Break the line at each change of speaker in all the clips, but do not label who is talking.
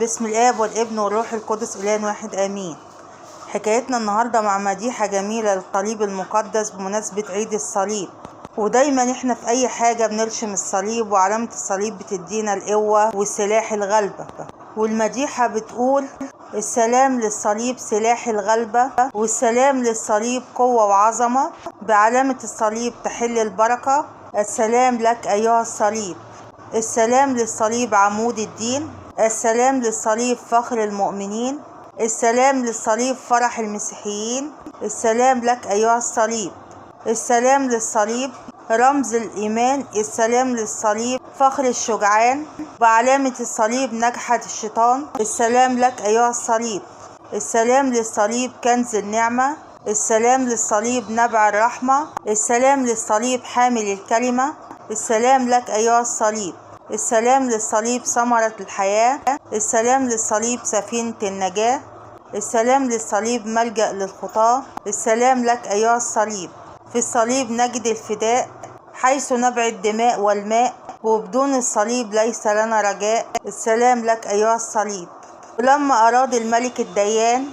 باسم الآب والابن والروح القدس إله واحد آمين. حكايتنا النهاردة مع مديحة جميلة للصليب المقدس بمناسبة عيد الصليب. ودايما احنا في أي حاجة بنرشم الصليب، وعلامة الصليب بتدينا القوة والسلاح الغلبة. والمديحة بتقول: السلام للصليب سلاح الغلبة، والسلام للصليب قوة وعظمة، بعلامة الصليب تحل البركة. السلام لك أيها الصليب، السلام للصليب عمود الدين، السلام للصليب فخر المؤمنين، السلام للصليب فرح المسيحيين، السلام لك أيها الصليب، السلام للصليب رمز الإيمان، السلام للصليب فخر الشجعان، بعلامة الصليب نجحت الشيطان. السلام لك أيها الصليب، السلام للصليب كنز النعمة، السلام للصليب نبع الرحمة، السلام للصليب حامل الكلمة، السلام لك أيها الصليب، السلام للصليب ثمرة الحياة، السلام للصليب سفينة النجاة، السلام للصليب ملجأ للخطاة، السلام لك أيها الصليب. في الصليب نجد الفداء، حيث نبع الدماء والماء، وبدون الصليب ليس لنا رجاء. السلام لك أيها الصليب. ولما أراد الملك الديان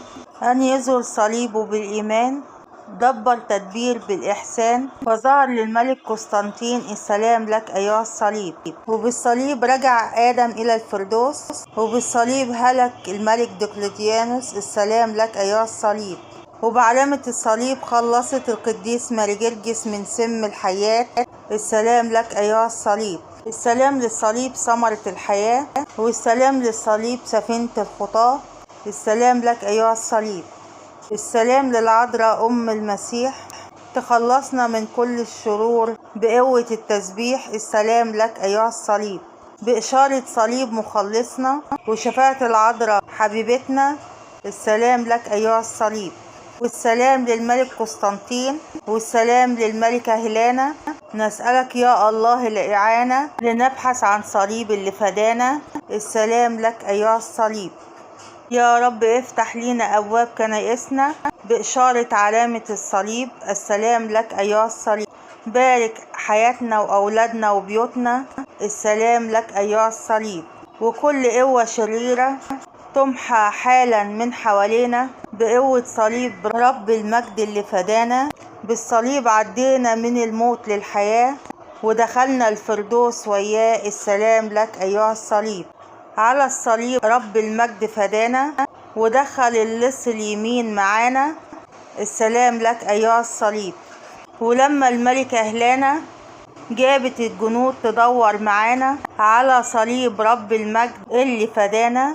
أن يظهر صليبه بالإيمان، دبر تدبير بالإحسان، وظهر للملك قسطنطين. السلام لك أيها الصليب. وبالصليب رجع آدم إلى الفردوس، وبالصليب هلك الملك دقلديانوس. السلام لك أيها الصليب. وبعلامة الصليب خلصت القديس ماري جرجس من سم الحياة. السلام لك أيها الصليب. السلام للصليب ثمرة الحياة، والسلام للصليب سفينة الخطاة. السلام لك أيها الصليب. السلام للعذراء أم المسيح، تخلصنا من كل الشرور بقوة التسبيح. السلام لك أيها الصليب. بإشارة صليب مخلصنا وشفاعة العذراء حبيبتنا. السلام لك أيها الصليب. والسلام للملك قسطنطين، والسلام للملكة هيلانا. نسألك يا الله الإعانة لنبحث عن صليب اللي فدانا. السلام لك أيها الصليب. يا رب افتح لينا أبواب كنائسنا بإشارة علامة الصليب. السلام لك أيها الصليب. بارك حياتنا وأولادنا وبيوتنا. السلام لك أيها الصليب. وكل قوة شريرة تمحى حالا من حوالينا بقوة صليب رب المجد اللي فدانا. بالصليب عدينا من الموت للحياة، ودخلنا الفردوس وياه. السلام لك أيها الصليب. على الصليب رب المجد فدانا، ودخل اللص اليمين معانا. السلام لك أيها الصليب. ولما الملكة هيلانا جابت الجنود تدور معانا على صليب رب المجد اللي فدانا.